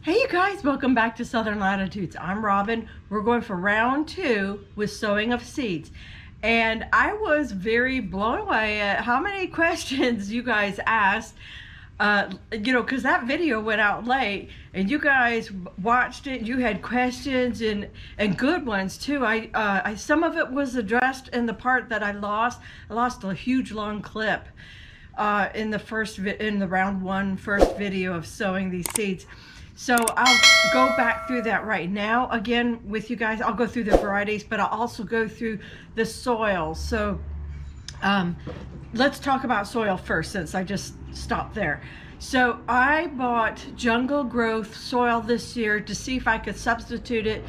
Hey you guys, welcome back to Southern Latitudes. I'm Robin. We're going for round 2 with sowing of seeds. And I was blown away at how many questions you guys asked. Because that video went out late and you guys watched it. You had questions and good ones too. Some of it was addressed in the part that I lost. I lost a huge long clip in the round 1 first video of sowing these seeds. So I'll go back through that right now again with you guys. I'll go through the varieties, but I'll also go through the soil. So let's talk about soil first, since I just stopped there. So I bought Jungle Growth soil this year to see if I could substitute it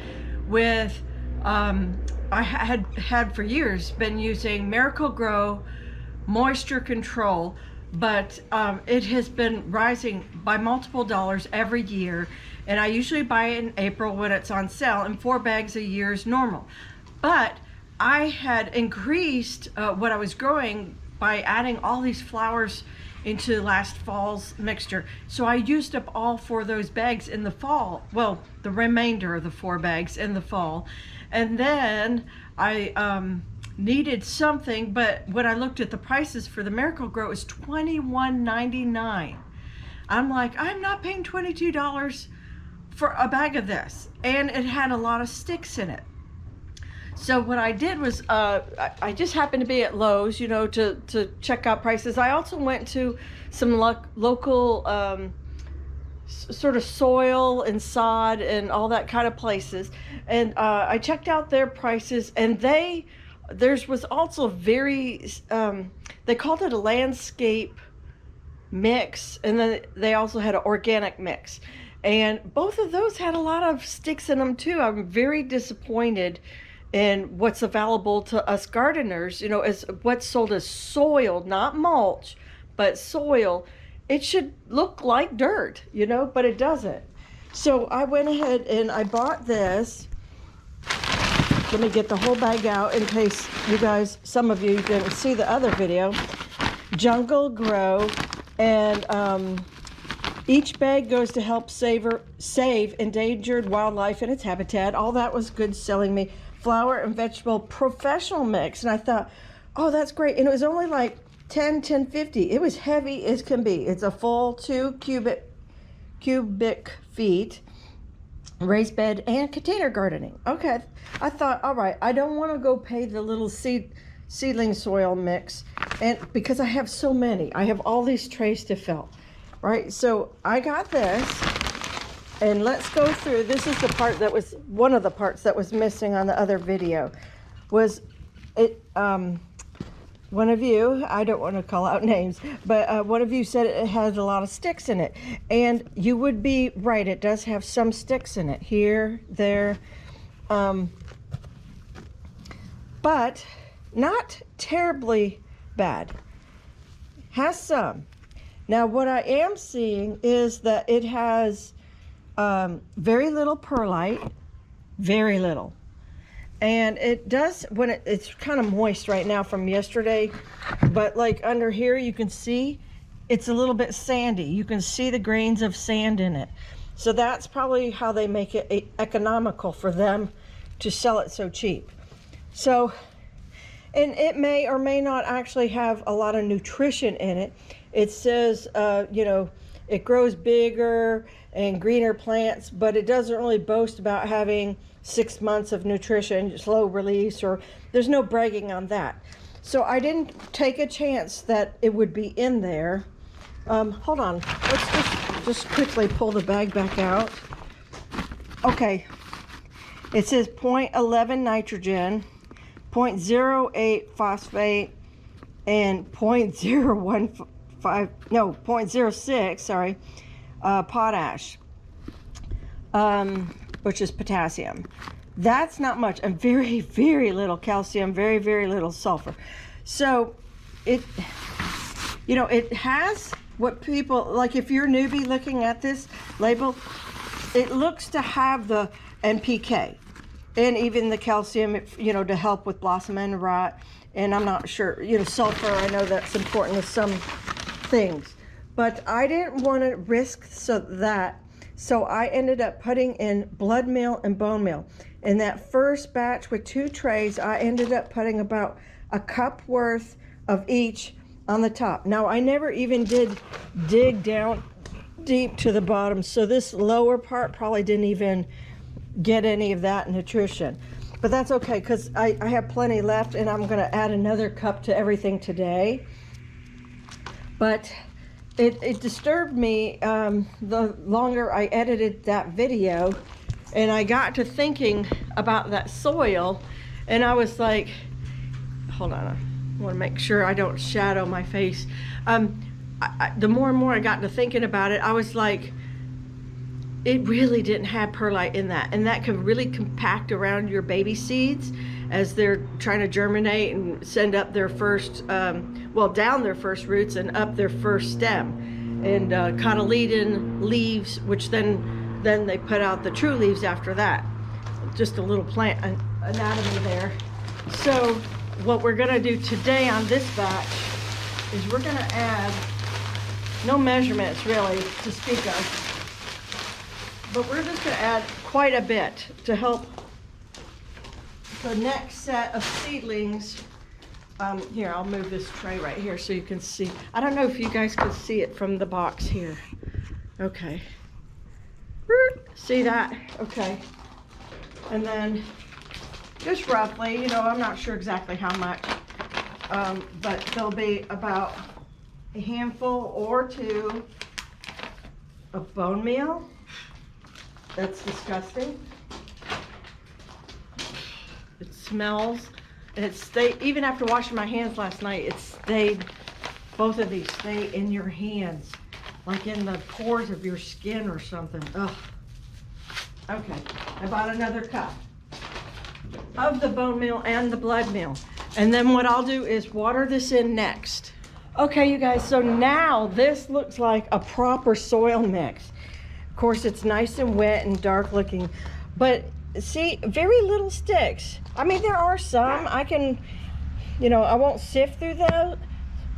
with, I had for years been using Miracle Grow moisture control, but it has been rising by multiple dollars every year, and I usually buy it in April when it's on sale, and 4 bags a year is normal. But I had increased what I was growing by adding all these flowers into last fall's mixture, so I used up all 4 of those bags in the fall. Well, the remainder of the 4 bags in the fall, and then I needed something, but when I looked at the prices for the Miracle Grow, it was $21.99. I'm like, I'm not paying $22 for a bag of this, and it had a lot of sticks in it. So what I did was, I just happened to be at Lowe's, to check out prices. I also went to some local sort of soil and sod and all that kind of places, and I checked out their prices, and theirs was also very, they called it a landscape mix, and then they also had an organic mix, and both of those had a lot of sticks in them too. I'm very disappointed in what's available to us gardeners, as what's sold as soil, not mulch, but soil. It should look like dirt, but it doesn't. So I went ahead and I bought this. Let me get the whole bag out in case some of you didn't see the other video. Jungle Grow, and each bag goes to help save endangered wildlife in its habitat. All that was good selling me. Flower and vegetable professional mix, and I thought, oh, that's great. And it was only like $10.50. It was heavy as can be. It's a full 2 cubic feet. Raised bed and container gardening. Okay, I thought, all right, I don't want to go pay the little seedling soil mix, and because I have so many, I have all these trays to fill, right? So I got this, and let's go through. This is the part that was one of the parts that was missing on the other video. Was it? One of you, I don't want to call out names, but one of you said it has a lot of sticks in it. And you would be right, it does have some sticks in it, here, there. But not terribly bad. Has some. Now what I am seeing is that it has very little perlite, very little. And it does, when it's kind of moist right now from yesterday, but like under here you can see it's a little bit sandy. You can see the grains of sand in it. So that's probably how they make it economical for them to sell it so cheap. So, and it may or may not actually have a lot of nutrition in it. It says, it grows bigger and greener plants, but it doesn't really boast about having 6 months of nutrition, slow release, or there's no bragging on that. So I didn't take a chance that it would be in there. Hold on, let's just quickly pull the bag back out. Okay, it says 0.11 nitrogen, 0.08 phosphate, and 0.06, potash, which is potassium. That's not much, and very, very little calcium, very, very little sulfur. So it has what people, like if you're a newbie looking at this label, it looks to have the NPK and even the calcium, to help with blossom end rot. And I'm not sure, sulfur, I know that's important to some things, but I didn't want to risk that So I ended up putting in blood meal and bone meal. In that first batch with 2 trays, I ended up putting about a cup worth of each on the top. Now I never even did dig down deep to the bottom, so this lower part probably didn't even get any of that nutrition. But that's okay, because I have plenty left, and I'm gonna add another cup to everything today. But it disturbed me the longer I edited that video, and I got to thinking about that soil, and I was like, hold on, I want to make sure I don't shadow my face. The more and more I got to thinking about it, I was like, it really didn't have perlite in that, and that can really compact around your baby seeds as they're trying to germinate and send up their first, well, down their first roots and up their first stem, and cotyledon leaves, which then they put out the true leaves after that. Just a little plant anatomy there. So what we're gonna do today on this batch is we're gonna add, no measurements really to speak of, but we're just gonna add quite a bit to help the next set of seedlings. Here, I'll move this tray right here so you can see. I don't know if you guys can see it from the box here. Okay. See that? Okay. And then just roughly, you know, I'm not sure exactly how much, but there'll be about a handful or 2 of bone meal. That's disgusting. It smells, and it stayed, even after washing my hands last night, it stayed, both of these stay in your hands, like in the pores of your skin or something. Ugh. Okay, I bought another cup of the bone meal and the blood meal. And then what I'll do is water this in next. Okay, you guys, so now this looks like a proper soil mix. Of course, it's nice and wet and dark looking, but see, very little sticks. I mean, there are some. I can, you know, I won't sift through those,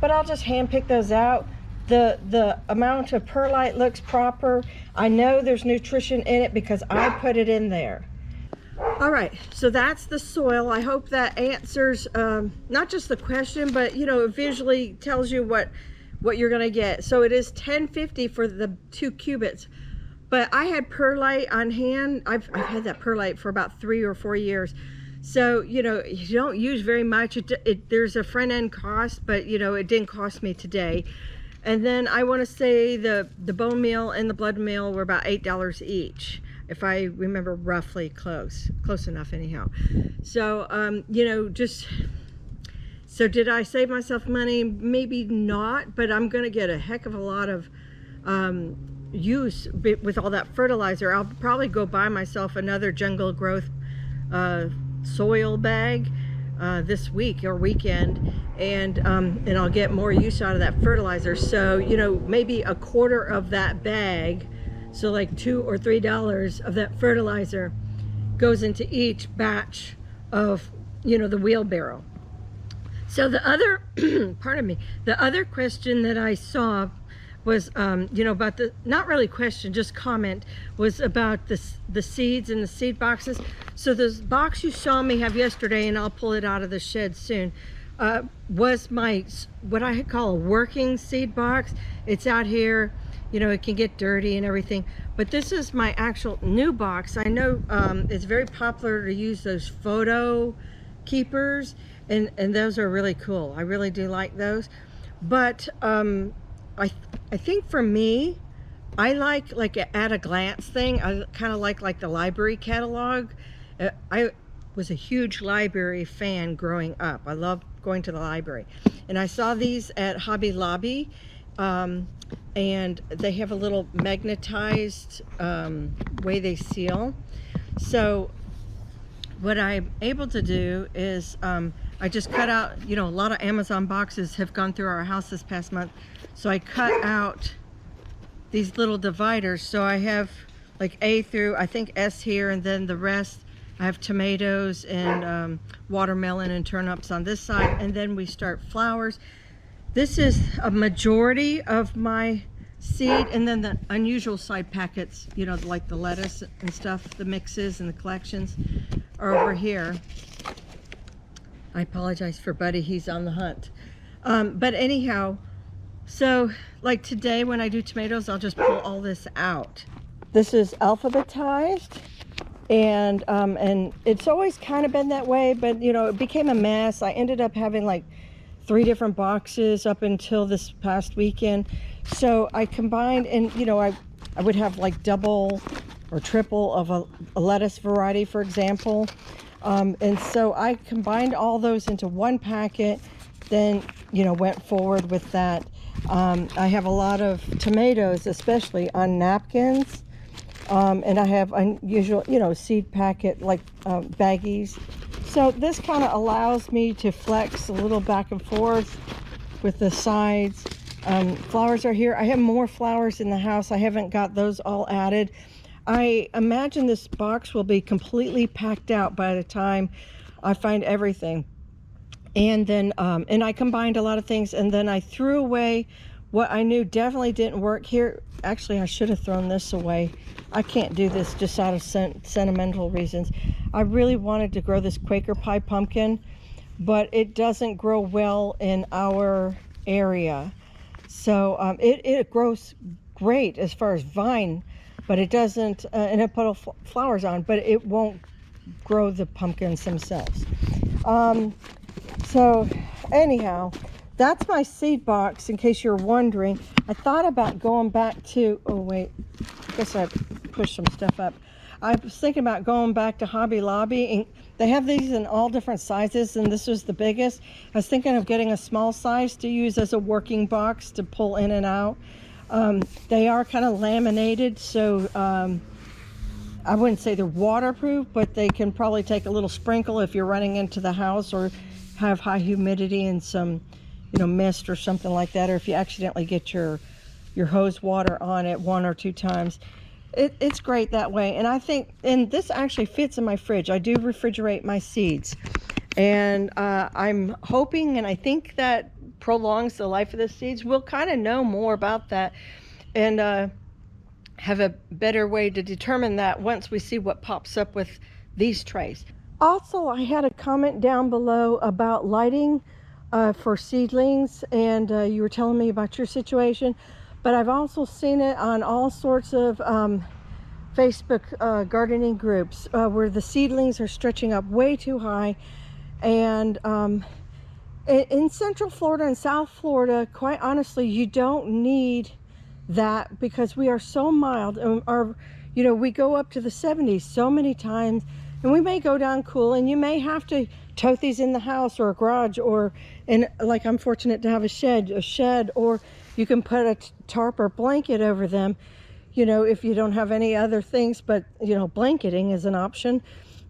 but I'll just hand pick those out. The amount of perlite looks proper. I know there's nutrition in it because I put it in there. All right, so that's the soil. I hope that answers not just the question, but you know, it visually tells you what you're gonna get. So it is $10.50 for the 2 cubits. But I had perlite on hand. I've had that perlite for about 3 or 4 years. So, you know, you don't use very much. There's a front end cost, but you know, it didn't cost me today. And then I want to say the bone meal and the blood meal were about $8 each, if I remember roughly close enough anyhow. So, you know, so did I save myself money? Maybe not, but I'm going to get a heck of a lot of use with all that fertilizer. I'll probably go buy myself another Jungle Growth soil bag this week or weekend, and I'll get more use out of that fertilizer. So, you know, maybe a quarter of that bag, so like $2 or $3 of that fertilizer goes into each batch of, you know, the wheelbarrow. So the other pardon me, the other question that I saw was, you know, about the, not really question, just comment, was about the seeds and the seed boxes. So this box you saw me have yesterday, and I'll pull it out of the shed soon, was my, what I call a working seed box. It's out here, you know, it can get dirty and everything, but this is my actual new box. I know it's very popular to use those photo keepers, and those are really cool. I really do like those. But I think for me, I like an at a glance thing. I kind of like the library catalog. I was a huge library fan growing up. I loved going to the library, and I saw these at Hobby Lobby, and they have a little magnetized way they seal. So what I'm able to do is I just cut out, you know, a lot of Amazon boxes have gone through our house this past month, so I cut out these little dividers. So I have like A through, I think, S here, and then the rest I have tomatoes and watermelon and turnips on this side, and then we start flowers. This is a majority of my seed, and then the unusual side packets, you know, like the lettuce and stuff, the mixes and the collections are over here. I apologize for Buddy, he's on the hunt. But anyhow, so like today when I do tomatoes, I'll just pull all this out. This is alphabetized, and it's always kind of been that way, but you know, it became a mess. I ended up having like 3 different boxes up until this past weekend. So I combined, and you know, I would have like double or triple of a lettuce variety, for example. And so I combined all those into one packet, then, you know, went forward with that. I have a lot of tomatoes, especially on napkins. And I have unusual, you know, seed packet, like baggies. So this kind of allows me to flex a little back and forth with the sides. Flowers are here. I have more flowers in the house. I haven't got those all added. I imagine this box will be completely packed out by the time I find everything. And then, and I combined a lot of things, and then I threw away what I knew definitely didn't work here. Actually, I should have thrown this away. I can't do this just out of sentimental reasons. I really wanted to grow this Quaker Pie pumpkin, but it doesn't grow well in our area. So it grows great as far as vine, but it doesn't, and it put flowers on, but it won't grow the pumpkins themselves. So anyhow, that's my seed box, in case you're wondering. I thought about going back to, oh wait, I guess I pushed some stuff up. I was thinking about going back to Hobby Lobby, and they have these in all different sizes, and this was the biggest. I was thinking of getting a small size to use as a working box to pull in and out. They are kind of laminated, so I wouldn't say they're waterproof, but they can probably take a little sprinkle if you're running into the house or have high humidity and some, you know, mist or something like that, or if you accidentally get your hose water on it 1 or 2 times. It's great that way. And I think, and this actually fits in my fridge. I do refrigerate my seeds, and I'm hoping, and I think that prolongs the life of the seeds. We'll kind of know more about that and have a better way to determine that once we see what pops up with these trays. Also, I had a comment down below about lighting for seedlings, and you were telling me about your situation, but I've also seen it on all sorts of Facebook gardening groups where the seedlings are stretching up way too high. And in Central Florida and South Florida, quite honestly, you don't need that, because we are so mild. You know, we go up to the 70s so many times, and we may go down cool, and you may have to tote these in the house or a garage, or in, like I'm fortunate to have a shed, or you can put a tarp or blanket over them, you know, if you don't have any other things. But you know, blanketing is an option.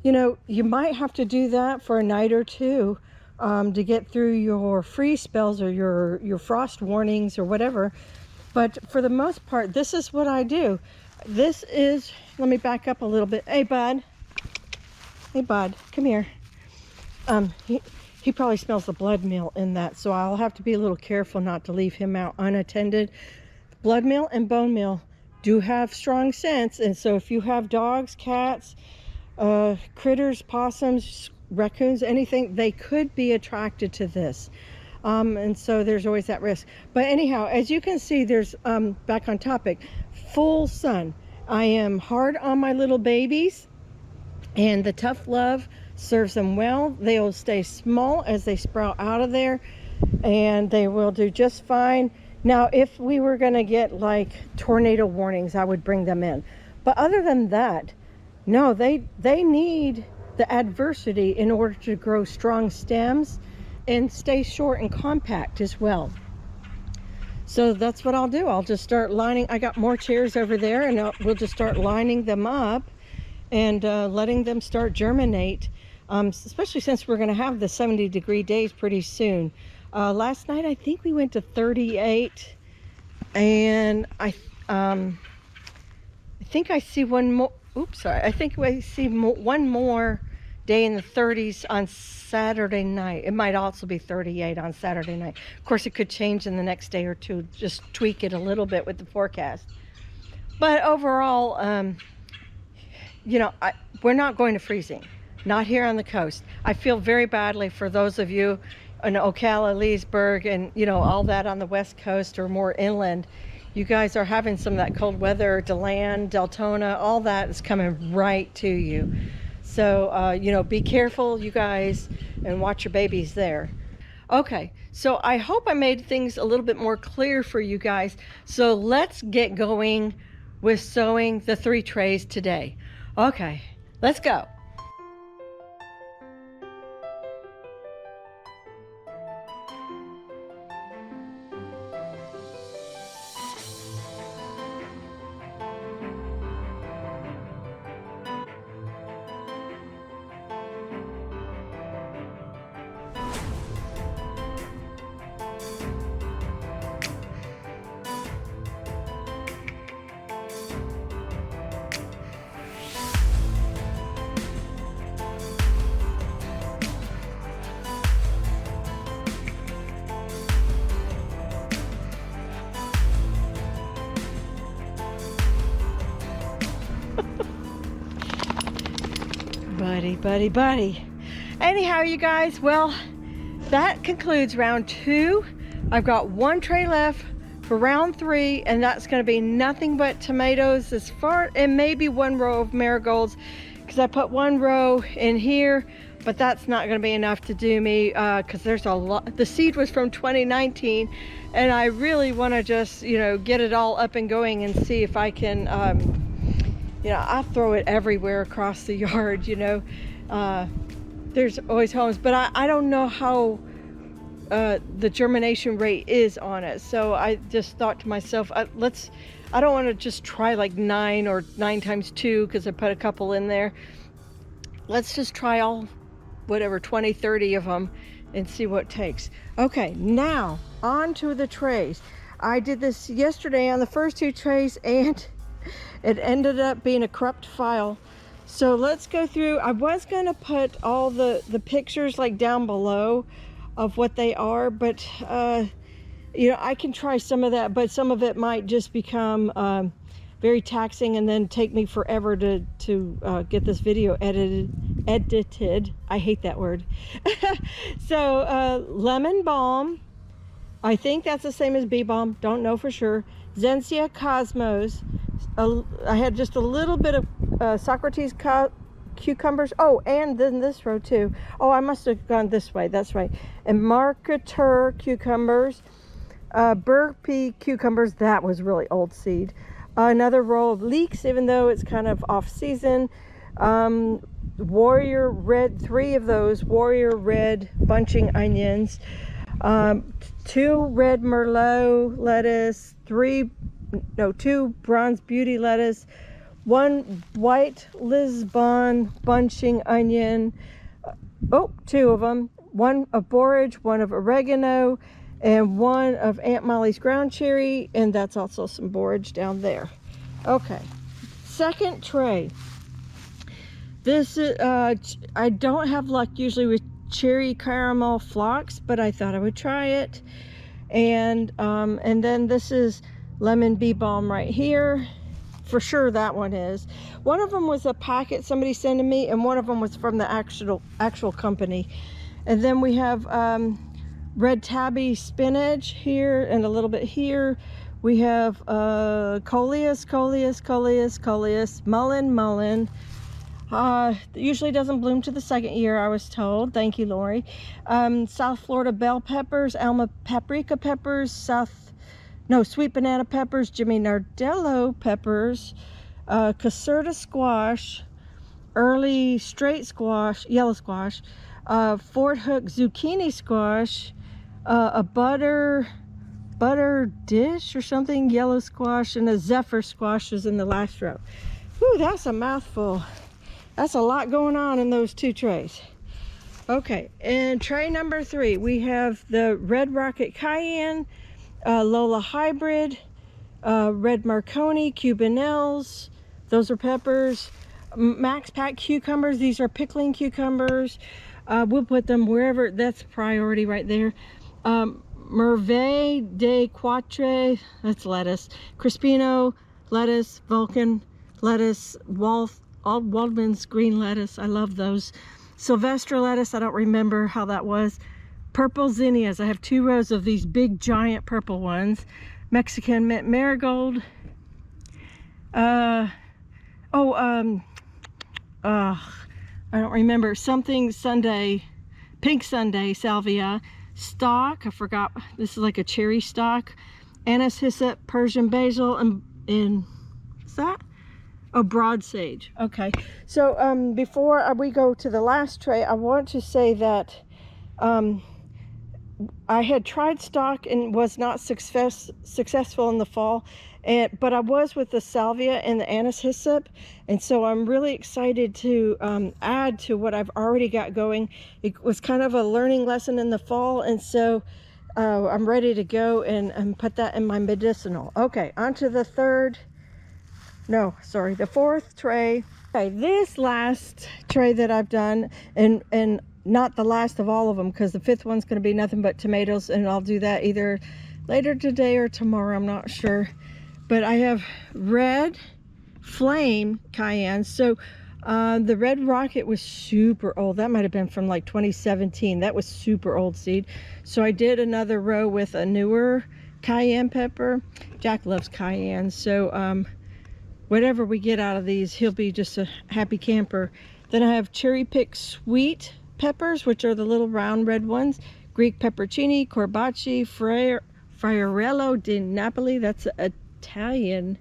You know, you might have to do that for a night or two to get through your freeze spells or your frost warnings or whatever. But for the most part, this is what I do. This is, let me back up a little bit. Hey bud, come here. He probably smells the blood meal in that, so I'll have to be a little careful not to leave him out unattended. Blood meal and bone meal do have strong scents, and so if you have dogs, cats, critters, possums, raccoons, anything, they could be attracted to this. And so there's always that risk. But anyhow, as you can see, there's, back on topic, full sun. I am hard on my little babies, and the tough love serves them well. They'll stay small as they sprout out of there, and they will do just fine. Now, if we were going to get like tornado warnings, I would bring them in. But other than that, no, they need the adversity in order to grow strong stems and stay short and compact as well. So that's what I'll do. I'll just start lining. I got more chairs over there, and we'll just start lining them up and letting them start germinate, especially since we're going to have the 70-degree days pretty soon. Last night I think we went to 38, and I think I see one more. Oops, sorry. I think we see one more day in the 30s on Saturday night. It might also be 38 on Saturday night. Of course, it could change in the next day or two. Just tweak it a little bit with the forecast. But overall, you know, we're not going to freezing. Not here on the coast. I feel very badly for those of you in Ocala, Leesburg, and you know, all that on the west coast or more inland. You guys are having some of that cold weather. DeLand, Deltona, all that is coming right to you. So you know, be careful, you guys, and watch your babies there. Okay, so I hope I made things a little bit more clear for you guys. So let's get going with sowing the 3 trays today. Okay, let's go. Buddy. Anyhow, you guys, well, that concludes round 2. I've got 1 tray left for round 3, and that's going to be nothing but tomatoes as far, and maybe 1 row of marigolds, because I put 1 row in here, but that's not going to be enough to do me, because there's a lot. The seed was from 2019, and I really want to just, you know, get it all up and going and see if I can, you know, I'll throw it everywhere across the yard, you know. There's always homes, but I don't know how the germination rate is on it. So I just thought to myself, I don't want to just try like 9 or 9 times 2, because I put a couple in there. Let's just try all, whatever, 20, 30 of them and see what it takes. Okay, now on to the trays. I did this yesterday on the first 2 trays, and it ended up being a corrupt file. So let's go through. I was going to put all the pictures like down below of what they are, but you know, I can try some of that, but some of it might just become very taxing and then take me forever to get this video edited. I hate that word. So lemon balm, I think that's the same as bee balm, don't know for sure. Zensia cosmos. I had just a little bit of Socrates cucumbers. Oh, and then this row too. Oh, I must have gone this way. That's right. And marketer cucumbers, burpee cucumbers. That was really old seed. Another row of leeks, even though it's kind of off season. Warrior red, 3 of those warrior red bunching onions. 2 red Merlot lettuce. 2 bronze beauty lettuce, 1 white Lisbon bunching onion, 2 of them, 1 of borage, 1 of oregano, and 1 of Aunt Molly's ground cherry, and that's also some borage down there. Okay, second tray. This is I don't have luck usually with cherry caramel flocks, but I thought I would try it. And then this is lemon bee balm right here. For sure that one is. One of them was a packet somebody sent to me, and one of them was from the actual company. And then we have red tabby spinach here and a little bit here. We have coleus, mullen. Usually doesn't bloom to the 2nd year, I was told. Thank you, Lori. South Florida bell peppers, Alma paprika peppers, sweet banana peppers, Jimmy Nardello peppers, Caserta squash, early straight squash, yellow squash, Fort Hook zucchini squash, a butter dish or something, yellow squash, and a zephyr squash is in the last row. Whew, that's a mouthful. That's a lot going on in those 2 trays. Okay, and tray number 3, we have the Red Rocket Cayenne, Lola Hybrid, Red Marconi, Cubanelles, those are peppers, Max Pack cucumbers. These are pickling cucumbers. We'll put them wherever. That's priority right there. Merveille de Quatre, that's lettuce. Crispino lettuce, Vulcan lettuce, Waldman's green lettuce. I love those. Sylvester lettuce, I don't remember how that was. Purple zinnias. I have 2 rows of these big giant purple ones. Mexican mint marigold. I don't remember. Something Sunday, pink Sunday salvia. Stock, I forgot. This is like a cherry stock. Anise, hyssop, Persian basil, and what's that? Oh, broad sage. Okay. So before we go to the last tray, I want to say that I had tried stock and was not successful in the fall, but I was with the salvia and the anise hyssop, and so I'm really excited to add to what I've already got going. It was kind of a learning lesson in the fall, and so I'm ready to go and put that in my medicinal. Okay, on to the the 4th tray. Okay, this last tray that I've done, and not the last of all of them, because the 5th one's going to be nothing but tomatoes, and I'll do that either later today or tomorrow, I'm not sure. But I have red flame cayenne. So the red rocket was super old. That might have been from like 2017. That was super old seed. So I did another row with a newer cayenne pepper. Jack loves cayenne, so whatever we get out of these, he'll be just a happy camper. Then I have cherry picked sweet peppers, which are the little round red ones. Greek pepperoncini, corbacci, friarello di Napoli. That's an Italian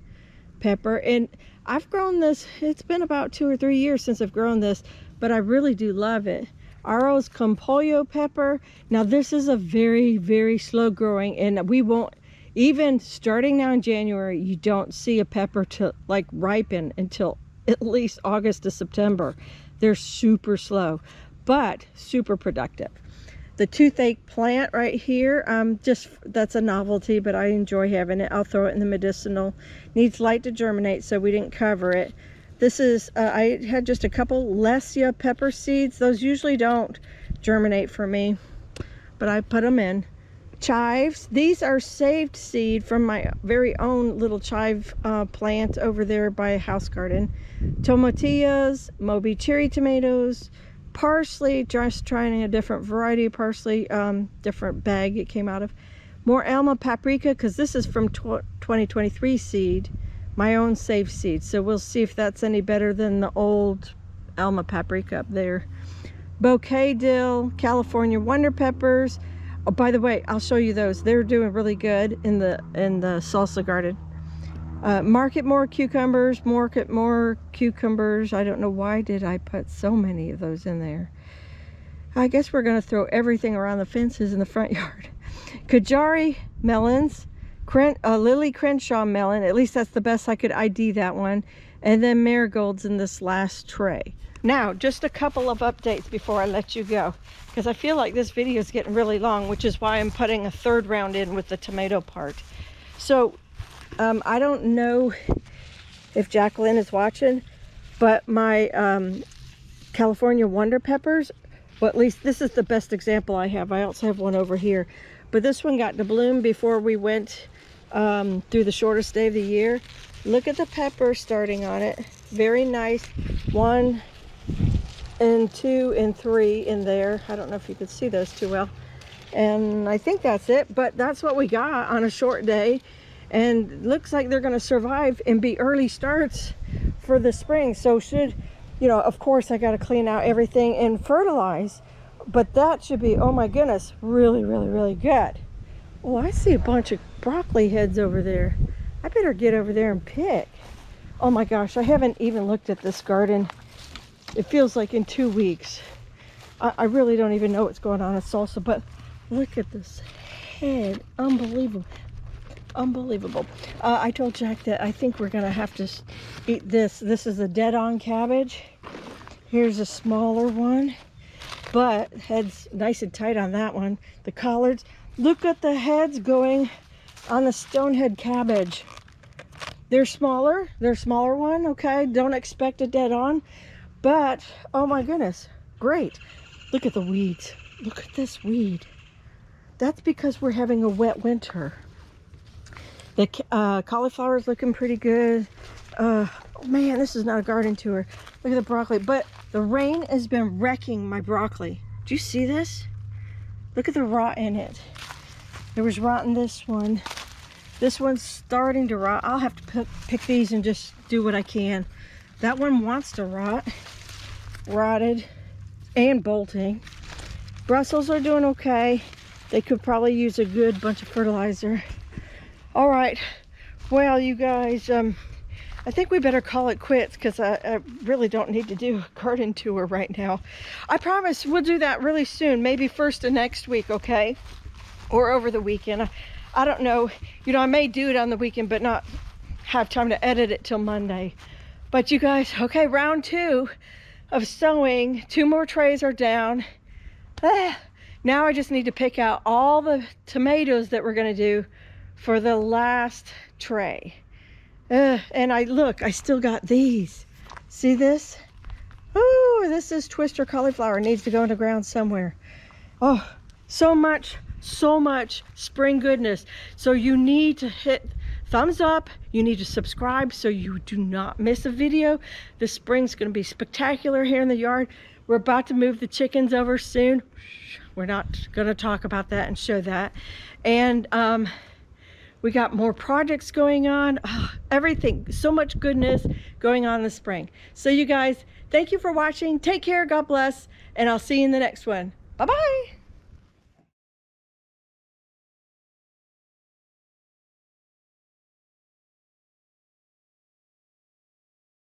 pepper. And I've grown this, it's been about 2 or 3 years since I've grown this, but I really do love it. Arroz con pollo pepper. Now this is a very, very slow growing, and we won't, even starting now in January, you don't see a pepper to like ripen until at least August to September. They're super slow, but super productive. The toothache plant right here, that's a novelty, but I enjoy having it. I'll throw it in the medicinal. Needs light to germinate, so we didn't cover it. This is, I had just a couple Lesia pepper seeds. Those usually don't germinate for me, but I put them in. Chives, these are saved seed from my very own little chive plant over there by House Garden. Tomatillas, Moby cherry tomatoes, parsley, just trying a different variety of parsley, different bag it came out of. More Alma paprika, because this is from 2023 seed, my own saved seed. So we'll see if that's any better than the old Alma paprika up there. Bouquet dill, California wonder peppers. Oh, by the way, I'll show you those. They're doing really good in the salsa garden. Market more cucumbers. I don't know why did I put so many of those in there. I guess we're going to throw everything around the fences in the front yard. Kajari melons, Lily Crenshaw melon. At least that's the best I could ID that one. And then marigolds in this last tray. Now, just a couple of updates before I let you go, because I feel like this video is getting really long, which is why I'm putting a 3rd round in with the tomato part. So I don't know if Jacqueline is watching, but my California wonder peppers, well, at least this is the best example I have. I also have one over here, but this one got to bloom before we went through the shortest day of the year. Look at the pepper starting on it. Very nice. 1 and 2 and 3 in there. I don't know if you could see those too well. And I think that's it, but that's what we got on a short day. And looks like they're going to survive and be early starts for the spring. So should, you know, of course I got to clean out everything and fertilize, but that should be, oh my goodness, really, really, really good. Oh, I see a bunch of broccoli heads over there. I better get over there and pick. Oh my gosh, I haven't even looked at this garden. It feels like in 2 weeks. I really don't even know what's going on with salsa, but look at this head. Unbelievable. Unbelievable. I told Jack that I think we're going to have to eat this. This is a dead-on cabbage. Here's a smaller one, but head's nice and tight on that one. The collards. Look at the heads going on the stonehead cabbage. They're smaller. They're a smaller one, okay? Don't expect a dead on. But, oh my goodness, great. Look at the weeds. Look at this weed. That's because we're having a wet winter. The cauliflower is looking pretty good. Oh man, this is not a garden tour. Look at the broccoli. But the rain has been wrecking my broccoli. Do you see this? Look at the rot in it. There was rot in this one. This one's starting to rot. I'll have to pick these and just do what I can. That one wants to rot. Rotted and bolting. Brussels are doing okay. They could probably use a good bunch of fertilizer. All right, well, you guys, I think we better call it quits because I really don't need to do a garden tour right now. I promise we'll do that really soon, maybe first of next week, okay? Or over the weekend. I don't know. You know, I may do it on the weekend, but not have time to edit it till Monday. But you guys, okay, round 2 of sowing. 2 more trays are down. Now I just need to pick out all the tomatoes that we're going to do for the last tray. And I still got these. See this? Oh, this is twister cauliflower. It needs to go in the ground somewhere. Oh, so much spring goodness. So you need to hit thumbs up. You need to subscribe so you do not miss a video. The spring's going to be spectacular here in the yard. We're about to move the chickens over soon. We're not going to talk about that and show that. And we got more projects going on. Oh, everything, so much goodness going on in the spring. So you guys, thank you for watching. Take care, God bless, and I'll see you in the next one. Bye-bye.